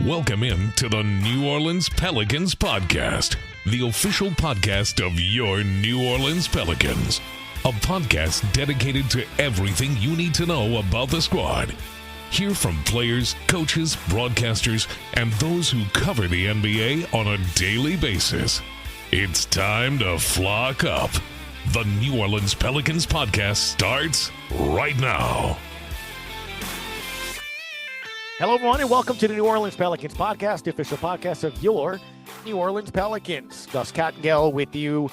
Welcome in to the New Orleans Pelicans Podcast, the official podcast of your New Orleans Pelicans. A podcast dedicated to everything you need to know about the squad. Hear from players, coaches, broadcasters, and those who cover the NBA on a daily basis. It's time to flock up. The New Orleans Pelicans Podcast starts right now. Hello, everyone, and welcome to the New Orleans Pelicans Podcast, the official podcast of your New Orleans Pelicans. Gus Kattengell with you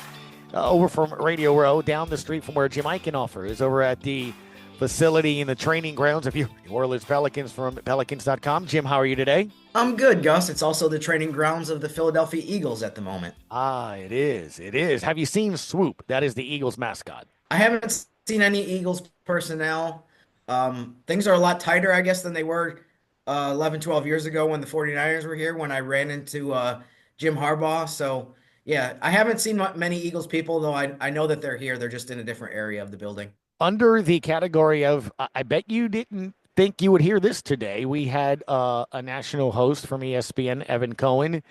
over from Radio Row, down the street from where Jim Eichenhofer is, over at the facility in the training grounds of your New Orleans Pelicans from Pelicans.com. Jim, how are you today? I'm good, Gus. It's also the training grounds of the Philadelphia Eagles at the moment. It is. It is. Have you seen Swoop? That is the Eagles mascot. I haven't seen any Eagles personnel. Things are a lot tighter, I guess, than they were 11, 12 years ago when the 49ers were here, when I ran into Jim Harbaugh. So, yeah, I haven't seen many Eagles people, though I know that they're here. They're just in a different area of the building. Under the category of, I bet you didn't think you would hear this today, we had a national host from ESPN, Evan Cohen,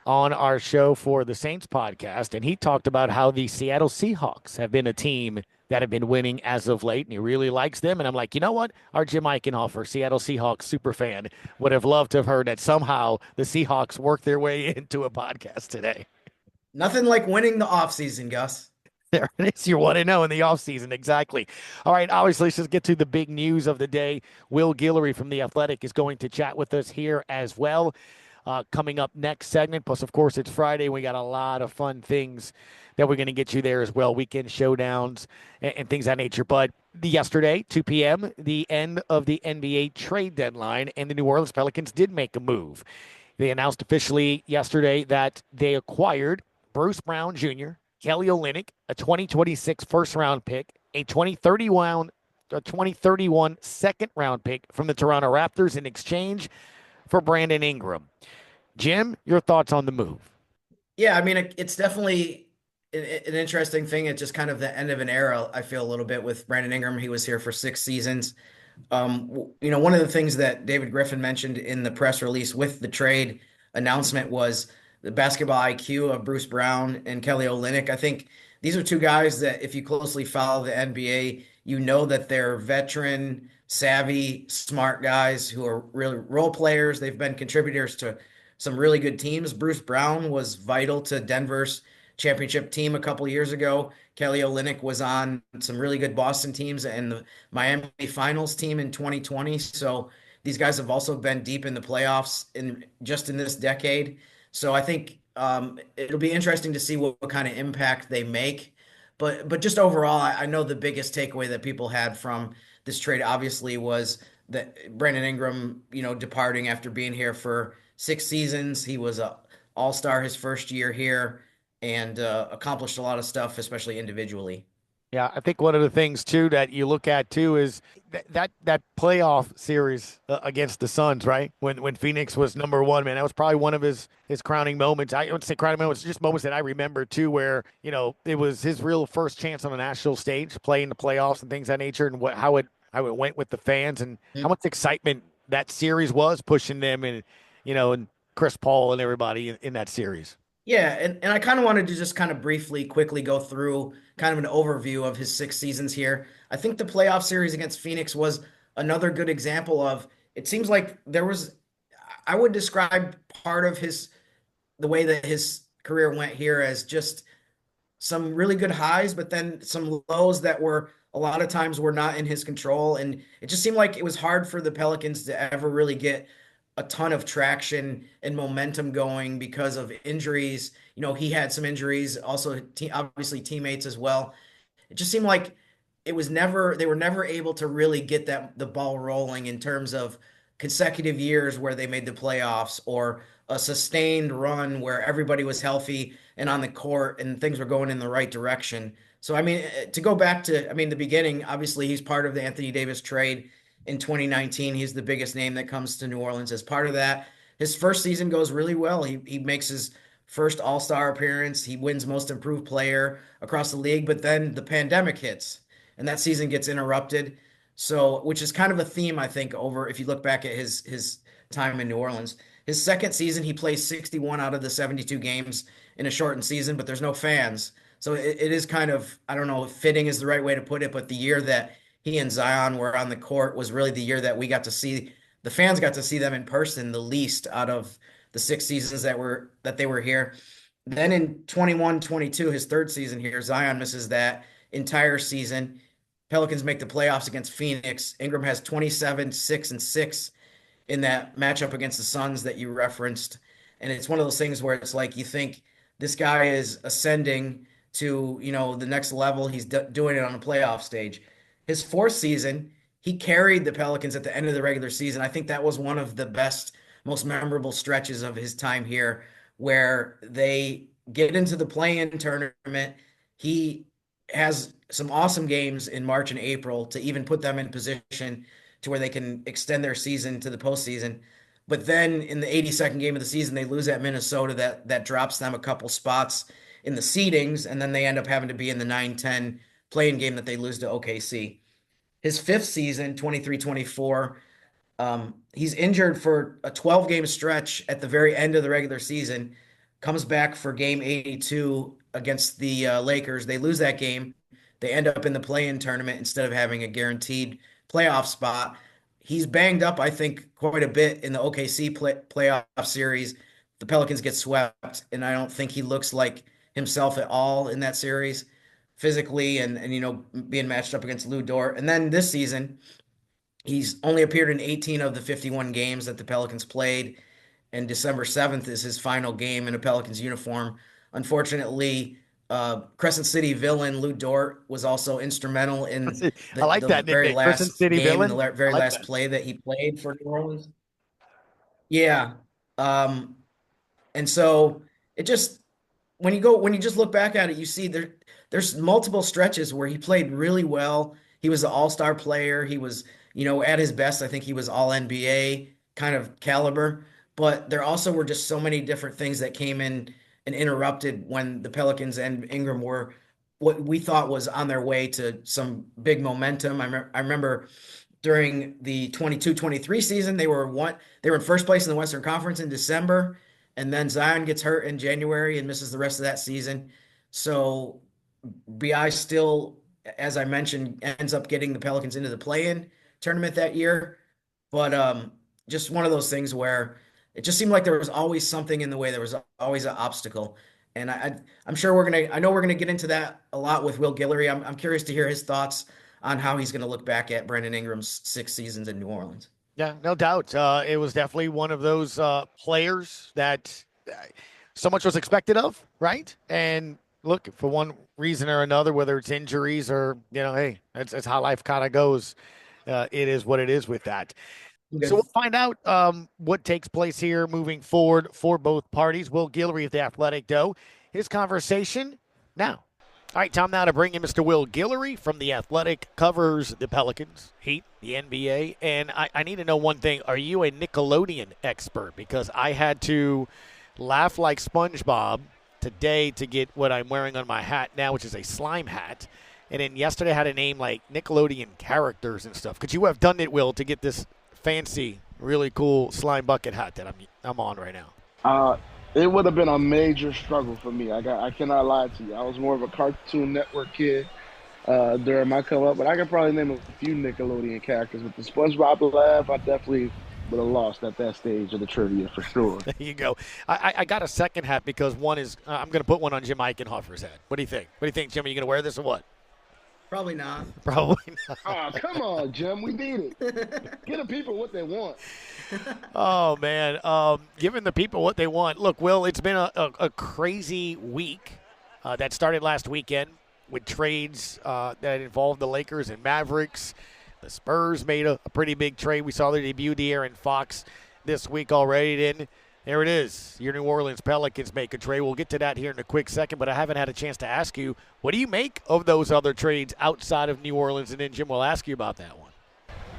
on our show for the Saints podcast, and he talked about how the Seattle Seahawks have been a team that have been winning as of late, and he really likes them. And I'm like, you know what? Our Jim Eichenhofer, Seattle Seahawks super fan, would have loved to have heard that somehow the Seahawks worked their way into a podcast today. Nothing like winning the offseason, Gus. There it is. You want to know in the offseason. Exactly. All right. Obviously, let's just get to the big news of the day. Will Guillory from The Athletic is going to chat with us here as well. Coming up next segment. Plus, of course, it's Friday. We got a lot of fun things that we're going to get you there as well. Weekend showdowns and things of that nature. But yesterday, 2 p.m., the end of the NBA trade deadline, and the New Orleans Pelicans did make a move. They announced officially yesterday that they acquired Bruce Brown Jr., Kelly Olynyk, a 2026 first-round pick, a 2031 second-round pick from the Toronto Raptors in exchange for Brandon Ingram. Jim, your thoughts on the move? Yeah, I mean, it's definitely an interesting thing. It's just kind of the end of an era, I feel, a little bit with Brandon Ingram. He was here for 6 seasons. One of the things that David Griffin mentioned in the press release with the trade announcement was the basketball IQ of Bruce Brown and Kelly Olynyk. I think these are two guys that, if you closely follow the NBA, you know that they're veteran, savvy, smart guys who are really role players. They've been contributors to some really good teams. Bruce Brown was vital to Denver's championship team a couple of years ago. Kelly Olynyk was on some really good Boston teams and the Miami Finals team in 2020. So these guys have also been deep in the playoffs in this decade. So I think it'll be interesting to see what kind of impact they make. But just overall, I know the biggest takeaway that people had from this trade obviously was that Brandon Ingram, departing after being here for 6 seasons. He was an all-star his first year here and accomplished a lot of stuff, especially individually. Yeah, I think one of the things, too, that you look at, too, is that playoff series against the Suns, right? When Phoenix was number one, man, that was probably one of his crowning moments. I would say crowning moments, just moments that I remember, too, where, it was his real first chance on a national stage, playing the playoffs and things of that nature, and how it went with the fans and how much excitement that series was pushing them and Chris Paul and everybody in that series. Yeah, and I kind of wanted to just kind of quickly go through kind of an overview of his 6 seasons here. I think the playoff series against Phoenix was another good example of, it seems like I would describe part of the way that his career went here as just some really good highs, but then some lows that were a lot of times were not in his control. And it just seemed like it was hard for the Pelicans to ever really get a ton of traction and momentum going because of injuries. He had some injuries, also obviously teammates as well. It just seemed like they were never able to really get the ball rolling in terms of consecutive years where they made the playoffs or a sustained run where everybody was healthy and on the court and things were going in the right direction. So, I mean, to go back to, the beginning, obviously he's part of the Anthony Davis trade. In 2019, he's the biggest name that comes to New Orleans as part of that. His first season goes really well. He makes his first All-Star appearance. He wins Most Improved Player across the league, but then the pandemic hits, and that season gets interrupted. So, which is kind of a theme, I think, over if you look back at his time in New Orleans. His second season, he plays 61 out of the 72 games in a shortened season, but there's no fans. So it is kind of, I don't know if fitting is the right way to put it, but the year that he and Zion were on the court was really the year that we got to see, the fans got to see them in person the least out of the 6 seasons that they were here. Then in 21-22, his third season here, Zion misses that entire season. Pelicans make the playoffs against Phoenix. Ingram has 27, 6, and 6 in that matchup against the Suns that you referenced. And it's one of those things where it's like you think this guy is ascending to, the next level. He's doing it on a playoff stage. His fourth season, he carried the Pelicans at the end of the regular season. I think that was one of the best, most memorable stretches of his time here, where they get into the play-in tournament. He has some awesome games in March and April to even put them in position to where they can extend their season to the postseason. But then in the 82nd game of the season, they lose at Minnesota. That drops them a couple spots in the seedings, and then they end up having to be in the 9-10 play-in game that they lose to OKC. His fifth season, 23-24, he's injured for a 12-game stretch at the very end of the regular season, comes back for game 82 against the Lakers. They lose that game. They end up in the play-in tournament instead of having a guaranteed playoff spot. He's banged up, I think, quite a bit in the OKC playoff series. The Pelicans get swept, and I don't think he looks like himself at all in that series physically and being matched up against Lou Dort. And then this season, he's only appeared in 18 of the 51 games that the Pelicans played, and December 7th is his final game in a Pelicans uniform. Unfortunately, Crescent City villain Lou Dort was also instrumental in I like that very nickname, Crescent last City game, villain. the very like last that. play that he played for New Orleans. Yeah. And so it just, when you just look back at it, you see there's multiple stretches where he played really well. He was an all-star player. He was, at his best, I think he was all NBA kind of caliber. But there also were just so many different things that came in and interrupted when the Pelicans and Ingram were what we thought was on their way to some big momentum. I remember during the 22-23 season, they were in first place in the Western Conference in December, and then Zion gets hurt in January and misses the rest of that season. So BI still, as I mentioned, ends up getting the Pelicans into the play-in tournament that year. But just one of those things where it just seemed like there was always something in the way. There was always an obstacle. And I'm sure I know we're gonna get into that a lot with Will Guillory. I'm curious to hear his thoughts on how he's gonna look back at Brandon Ingram's 6 seasons in New Orleans. Yeah, no doubt. It was definitely one of those players that so much was expected of, right? And look, for one reason or another, whether it's injuries or, hey, that's how life kind of goes. It is what it is with that. Okay. So we'll find out what takes place here moving forward for both parties. Will Guillory of The Athletic, though, his conversation now. All right, time now to bring in Mr. Will Guillory from The Athletic, covers the Pelicans, Heat, the NBA. And I need to know one thing. Are you a Nickelodeon expert? Because I had to laugh like SpongeBob today to get what I'm wearing on my hat now, which is a slime hat. And then yesterday I had a name like Nickelodeon characters and stuff. Could you have done it, Will, to get this fancy, really cool slime bucket hat that I'm on right now? It would have been a major struggle for me. I cannot lie to you. I was more of a Cartoon Network kid during my come up, but I could probably name a few Nickelodeon characters. With the SpongeBob laugh, I definitely would have lost at that stage of the trivia for sure. There you go. I got a second hat because one is I'm going to put one on Jim Eichenhofer's head. What do you think? What do you think, Jim? Are you going to wear this or what? Probably not. Probably not. Oh, come on, Jim. We need it. Get the people what they want. Oh, man. Giving the people what they want. Look, Will, it's been a crazy week that started last weekend with trades that involved the Lakers and Mavericks. The Spurs made a pretty big trade. We saw the debut, De'Aaron Fox, this week already. Then there it is. Your New Orleans Pelicans make a trade. We'll get to that here in a quick second, but I haven't had a chance to ask you, what do you make of those other trades outside of New Orleans? And then Jim will ask you about that one.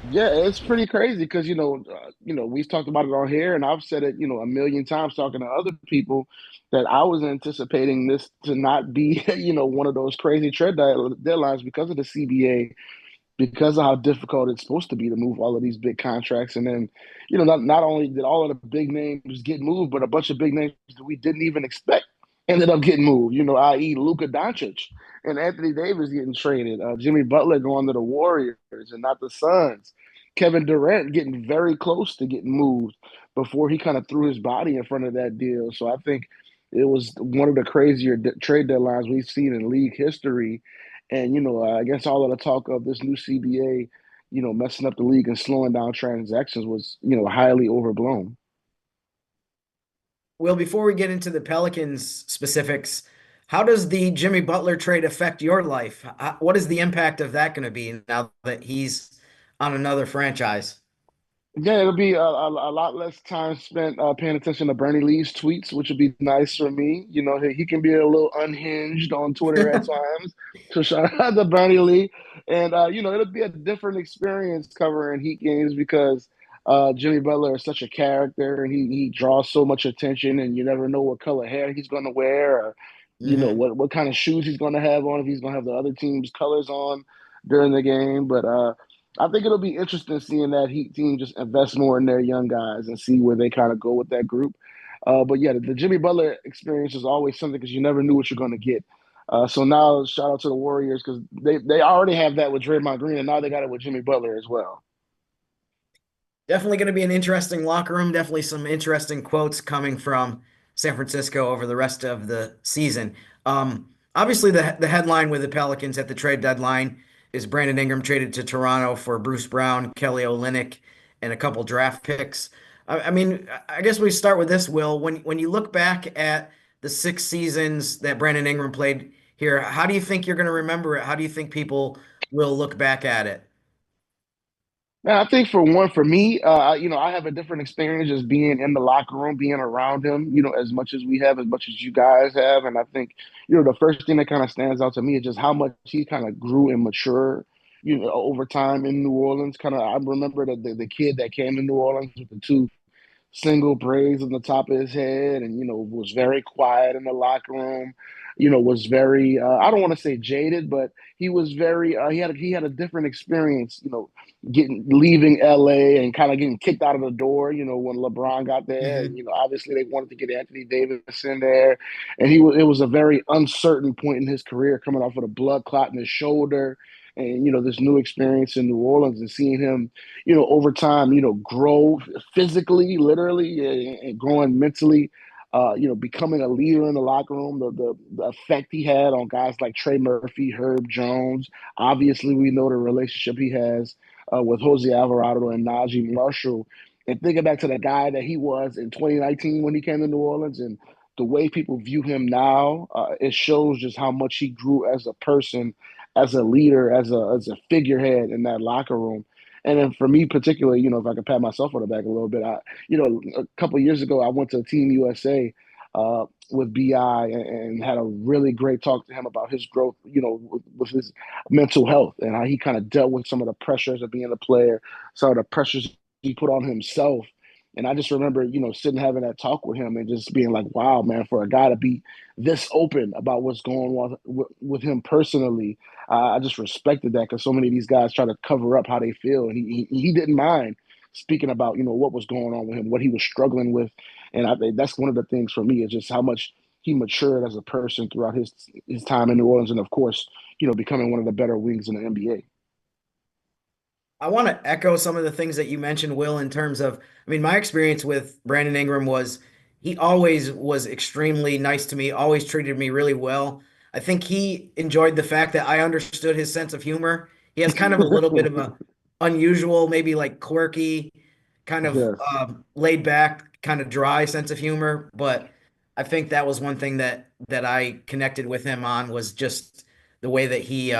Yeah, it's pretty crazy because we've talked about it on here, and I've said it a million times talking to other people that I was anticipating this to not be one of those crazy trade deadlines because of the CBA because of how difficult it's supposed to be to move all of these big contracts. And then, not only did all of the big names get moved, but a bunch of big names that we didn't even expect ended up getting moved, i.e. Luka Doncic and Anthony Davis getting traded, Jimmy Butler going to the Warriors and not the Suns, Kevin Durant getting very close to getting moved before he kind of threw his body in front of that deal. So I think it was one of the crazier trade deadlines we've seen in league history. And, I guess all of the talk of this new CBA, messing up the league and slowing down transactions was, highly overblown. Will, before we get into the Pelicans specifics, how does the Jimmy Butler trade affect your life? What is the impact of that going to be now that he's on another franchise? Yeah, it'll be a lot less time spent paying attention to Bernie Lee's tweets, which would be nice for me. He can be a little unhinged on Twitter at times. So shout out to Bernie Lee. And, it'll be a different experience covering Heat games because Jimmy Butler is such a character and he draws so much attention, and you never know what color hair he's going to wear or, what kind of shoes he's going to have on, if he's going to have the other team's colors on during the game. But I think it'll be interesting seeing that Heat team just invest more in their young guys and see where they kind of go with that group. But yeah, the Jimmy Butler experience is always something because you never knew what you're going to get. So now shout out to the Warriors because they already have that with Draymond Green, and now they got it with Jimmy Butler as well. Definitely going to be an interesting locker room. Definitely some interesting quotes coming from San Francisco over the rest of the season. Obviously, the headline with the Pelicans at the trade deadline is Brandon Ingram traded to Toronto for Bruce Brown, Kelly Olynyk, and a couple draft picks. I mean, I guess we start with this, Will. When you look back at the 6 seasons that Brandon Ingram played here, how do you think you're going to remember it? How do you think people will look back at it? Yeah, I think for me, I have a different experience just being in the locker room, being around him, as much as we have, as much as you guys have. And I think, the first thing that kind of stands out to me is just how much he kind of grew and matured, over time in New Orleans. I remember the kid that came to New Orleans with the two single braids on the top of his head and, was very quiet in the locker room, was very, I don't want to say jaded, but he was very, he had a different experience, leaving LA and kind of getting kicked out of the door, when LeBron got there. And, obviously they wanted to get Anthony Davis in there. And it was a very uncertain point in his career coming off of a blood clot in his shoulder. And, this new experience in New Orleans and seeing him, over time, grow physically, literally, and growing mentally, becoming a leader in the locker room, the effect he had on guys like Trey Murphy, Herb Jones. Obviously, we know the relationship he has with Jose Alvarado and Najee Marshall. And thinking back to the guy that he was in 2019 when he came to New Orleans and the way people view him now, it shows just how much he grew as a person, as a leader, as a figurehead in that locker room. And then for me particularly, if I could pat myself on the back a little bit, a couple of years ago, I went to Team USA with BI and had a really great talk to him about his growth, with his mental health and how he kind of dealt with some of the pressures of being a player, some of the pressures he put on himself. And I just remember, sitting having that talk with him and just being like, wow, man, for a guy to be this open about what's going on with him personally, I just respected that because so many of these guys try to cover up how they feel. And he didn't mind speaking about, what was going on with him, what he was struggling with. And I think that's one of the things for me is just how much he matured as a person throughout his time in New Orleans. And of course, becoming one of the better wings in the NBA. I want to echo some of the things that you mentioned, Will, in terms of, I mean, my experience with Brandon Ingram was he always was extremely nice to me, always treated me really well. I think he enjoyed the fact that I understood his sense of humor. He has kind of a little bit of a unusual, maybe like quirky, kind of Yes. laid back, kind of dry sense of humor. But I think that was one thing that I connected with him on was just the way that he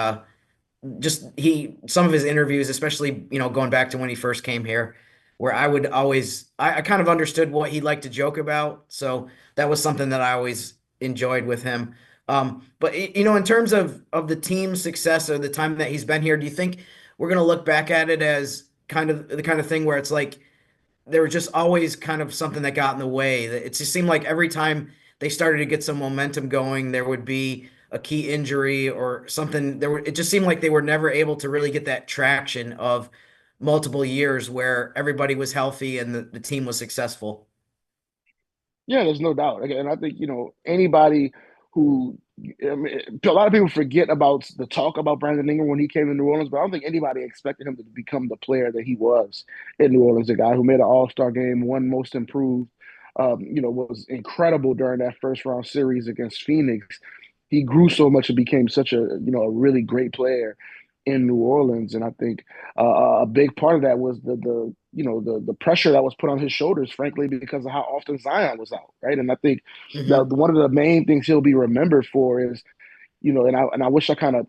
some of his interviews, especially going back to when he first came here, where I kind of understood what he liked to joke about, so that was something that I always enjoyed with him. But in terms of the team's success or the time that he's been here, do you think we're going to look back at it as kind of the kind of thing where it's like there was just always kind of something that got in the way? It just seemed like every time they started to get some momentum going, there would be a key injury or something. It just seemed like they were never able to really get that traction of multiple years where everybody was healthy and the team was successful. Yeah, there's no doubt. And I think, anybody who, I mean, a lot of people forget about the talk about Brandon Ingram when he came to New Orleans, but I don't think anybody expected him to become the player that he was in New Orleans, a guy who made an All-Star game, won Most Improved, was incredible during that first round series against Phoenix. He grew so much and became such a really great player in New Orleans. And I think a big part of that was the pressure that was put on his shoulders, frankly, because of how often Zion was out, right? And I think that Mm-hmm. one of the main things he'll be remembered for is, and I wish I kind of,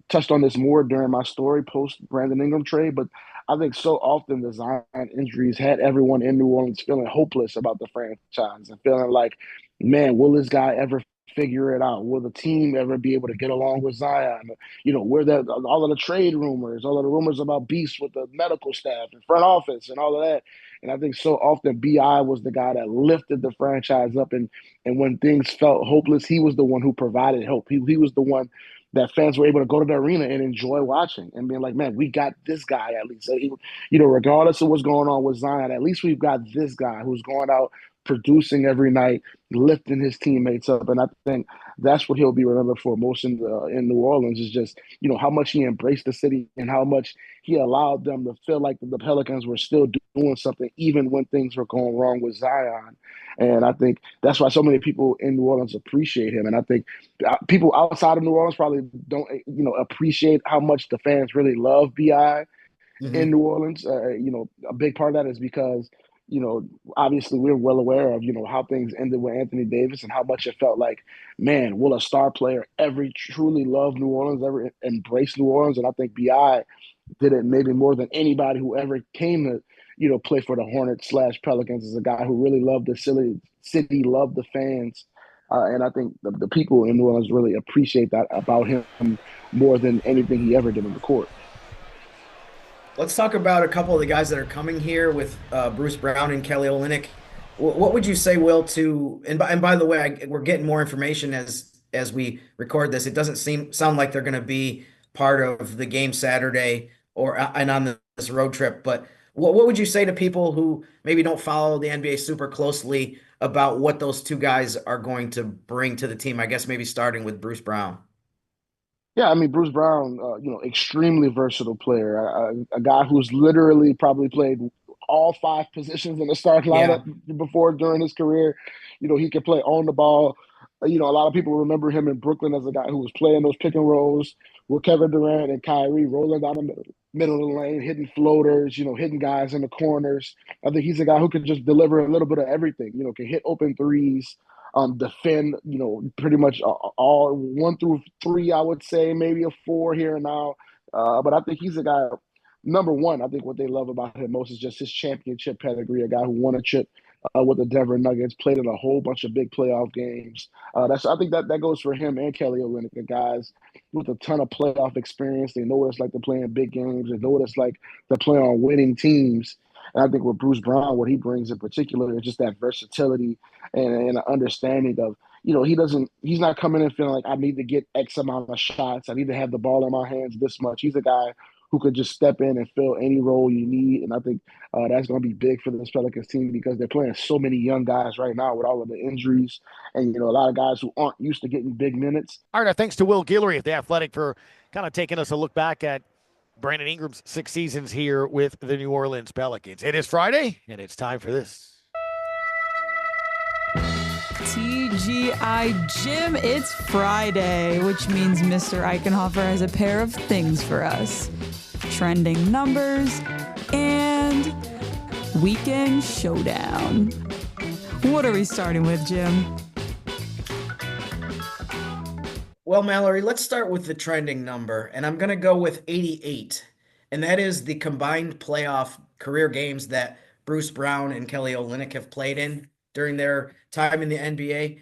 touched on this more during my story post Brandon Ingram trade, but I think so often the Zion injuries had everyone in New Orleans feeling hopeless about the franchise and feeling like, man, will this guy ever figure it out? Will the team ever be able to get along with Zion? Where all of the trade rumors, all of the rumors about beefs with the medical staff and front office and all of that. And I think so often BI was the guy that lifted the franchise up, and when things felt hopeless, he was the one who provided hope. He was the one that fans were able to go to the arena and enjoy watching and being like, man, we got this guy at least. Regardless of what's going on with Zion, at least we've got this guy who's going out producing every night, lifting his teammates up. And I think that's what he'll be remembered for most in New Orleans is just, how much he embraced the city and how much he allowed them to feel like the Pelicans were still doing something even when things were going wrong with Zion. And I think that's why so many people in New Orleans appreciate him. And I think people outside of New Orleans probably don't, appreciate how much the fans really love BI in Mm-hmm. New Orleans. A big part of that is because, obviously we're well aware of, how things ended with Anthony Davis and how much it felt like, man, will a star player ever truly love New Orleans, ever embrace New Orleans? And I think BI did it maybe more than anybody who ever came to, play for the Hornets/Pelicans, is a guy who really loved the city, loved the fans. And I think the people in New Orleans really appreciate that about him more than anything he ever did on the court. Let's talk about a couple of the guys that are coming here with Bruce Brown and Kelly Olynyk. What would you say, Will? And by the way, we're getting more information as we record this. It doesn't sound like they're going to be part of the game Saturday and on this road trip. But what would you say to people who maybe don't follow the NBA super closely about what those two guys are going to bring to the team? I guess maybe starting with Bruce Brown. Yeah, I mean Bruce Brown, extremely versatile player, a guy who's literally probably played all five positions in the starting lineup Yeah. before during his career. He could play on the ball. A lot of people remember him in Brooklyn as a guy who was playing those pick and rolls with Kevin Durant and Kyrie, rolling down the middle of the lane, hitting floaters, hitting guys in the corners. I think he's a guy who can just deliver a little bit of everything. Can hit open threes, defend, pretty much all 1 through 3, I would say, maybe a 4 here and now. But I think he's a guy, number one, I think what they love about him most is just his championship pedigree, a guy who won a chip with the Denver Nuggets, played in a whole bunch of big playoff games. I think that goes for him and Kelly Olynyk, the guys with a ton of playoff experience. They know what it's like to play in big games. They know what it's like to play on winning teams. And I think with Bruce Brown, what he brings in particular is just that versatility and an understanding of, he's not coming in feeling like I need to get X amount of shots. I need to have the ball in my hands this much. He's a guy who could just step in and fill any role you need. And I think that's going to be big for this Pelicans team because they're playing so many young guys right now with all of the injuries and, a lot of guys who aren't used to getting big minutes. All right, thanks to Will Guillory of The Athletic for kind of taking us a look back at Brandon Ingram's 6 seasons here with the New Orleans Pelicans. It is Friday, and it's time for this. TGI Jim, it's Friday, which means Mr. Eichenhofer has a pair of things for us. Trending numbers and weekend showdown. What are we starting with, Jim? Well, Mallory, let's start with the trending number, and I'm going to go with 88, and that is the combined playoff career games that Bruce Brown and Kelly Olynyk have played in during their time in the NBA.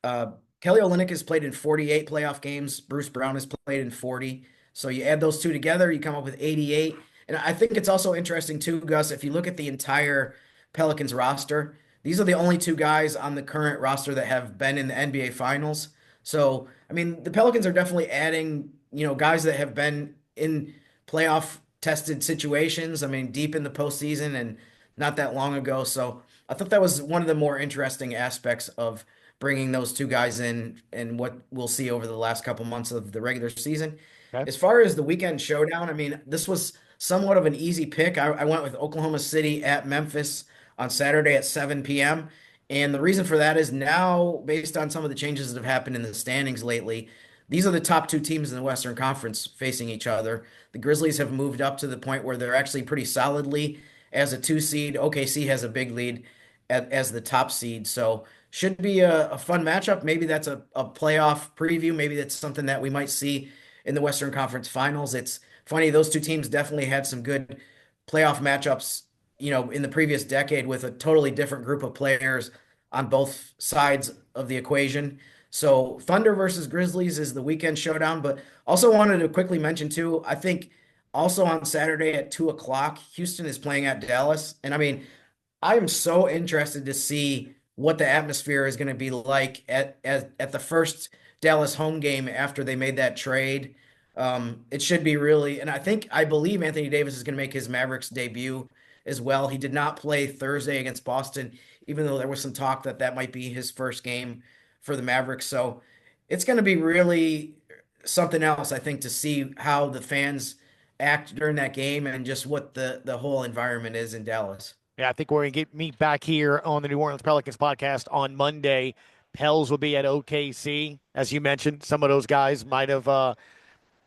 Kelly Olynyk has played in 48 playoff games. Bruce Brown has played in 40. So you add those two together, you come up with 88. And I think it's also interesting too, Gus, if you look at the entire Pelicans roster, these are the only two guys on the current roster that have been in the NBA Finals. So, I mean, the Pelicans are definitely adding, guys that have been in playoff tested situations. I mean, deep in the postseason and not that long ago. So I thought that was one of the more interesting aspects of bringing those two guys in and what we'll see over the last couple months of the regular season. Okay. As far as the weekend showdown, I mean, this was somewhat of an easy pick. I went with Oklahoma City at Memphis on Saturday at 7 p.m. And the reason for that is now, based on some of the changes that have happened in the standings lately, these are the top two teams in the Western Conference facing each other. The Grizzlies have moved up to the point where they're actually pretty solidly as a 2 seed. OKC has a big lead as the top seed. So should be a fun matchup. Maybe that's a playoff preview. Maybe that's something that we might see in the Western Conference Finals. It's funny, those two teams definitely had some good playoff matchups, in the previous decade with a totally different group of players on both sides of the equation. So Thunder versus Grizzlies is the weekend showdown, but also wanted to quickly mention too, I think also on Saturday at 2:00, Houston is playing at Dallas. And I mean, I am so interested to see what the atmosphere is going to be like at the first Dallas home game after they made that trade. It should be really, and I believe Anthony Davis is going to make his Mavericks debut as well. He did not play Thursday against Boston, even though there was some talk that might be his first game for the Mavericks. So it's going to be really something else, I think, to see how the fans act during that game and just what the whole environment is in Dallas. Yeah, I think we're going to meet back here on the New Orleans Pelicans podcast on Monday. Pels will be at OKC. As you mentioned, some of those guys might have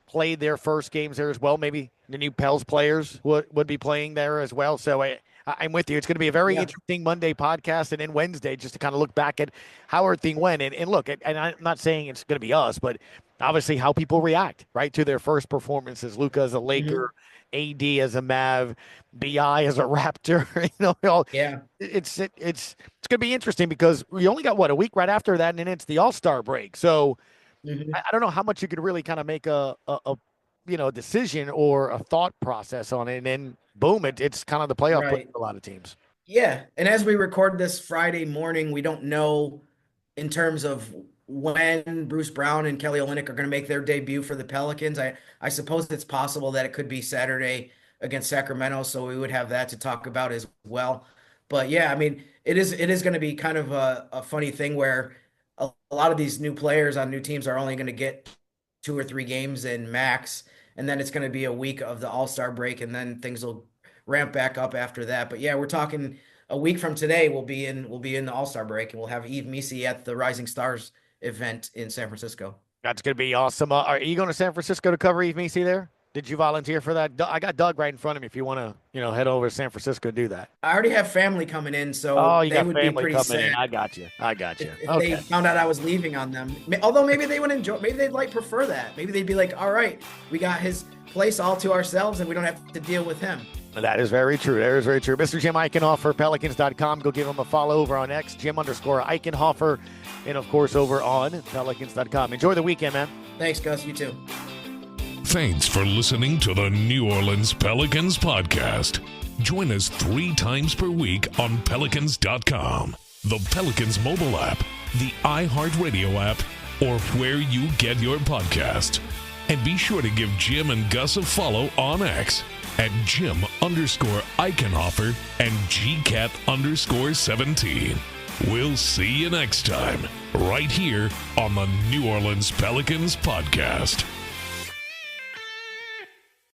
played their first games there as well. Maybe the new Pels players would be playing there as well. So I'm with you. It's going to be a very interesting Monday podcast, and then Wednesday just to kind of look back at how everything went. And look, and I'm not saying it's going to be us, but obviously how people react, right, to their first performances. Luka as a Laker, AD as a Mav, BI as a Raptor. It's going to be interesting because we only got, a week right after that, and then it's the All-Star break. So I don't know how much you could really kind of make a decision or a thought process on it, and then boom, it's kind of the playoff play for a lot of teams. Yeah, and as we record this Friday morning, we don't know in terms of when Bruce Brown and Kelly Olynyk are going to make their debut for the Pelicans. I suppose it's possible that it could be Saturday against Sacramento, so we would have that to talk about as well. But yeah, I mean, it is going to be kind of a funny thing where a lot of these new players on new teams are only going to get 2 or 3 games in max, and then it's going to be a week of the All-Star break, and then things will ramp back up after that. But yeah, we're talking a week from today. We'll be in the All-Star break, and we'll have Yves Missi at the Rising Stars event in San Francisco. That's going to be awesome. Are you going to San Francisco to cover Yves Missi there? Did you volunteer for that? I got Doug right in front of me if you want to, head over to San Francisco and do that. I already have family coming in, so you they got would be family pretty coming sad. in. I got you. If Okay. they found out I was leaving on them. Although maybe they would enjoy, maybe they'd prefer that. Maybe they'd be like, all right, we got his place all to ourselves and we don't have to deal with him. That is very true. Mr. Jim Eichenhofer, Pelicans.com. Go give him a follow over on X, Jim_Eichenhofer, and of course over on Pelicans.com. Enjoy the weekend, man. Thanks, Gus. You too. Thanks for listening to the New Orleans Pelicans Podcast. Join us 3 times per week on Pelicans.com, the Pelicans mobile app, the iHeartRadio app, or where you get your podcasts. And be sure to give Jim and Gus a follow on X at Jim_Eichenhofer and GCat_17. We'll see you next time, right here on the New Orleans Pelicans Podcast.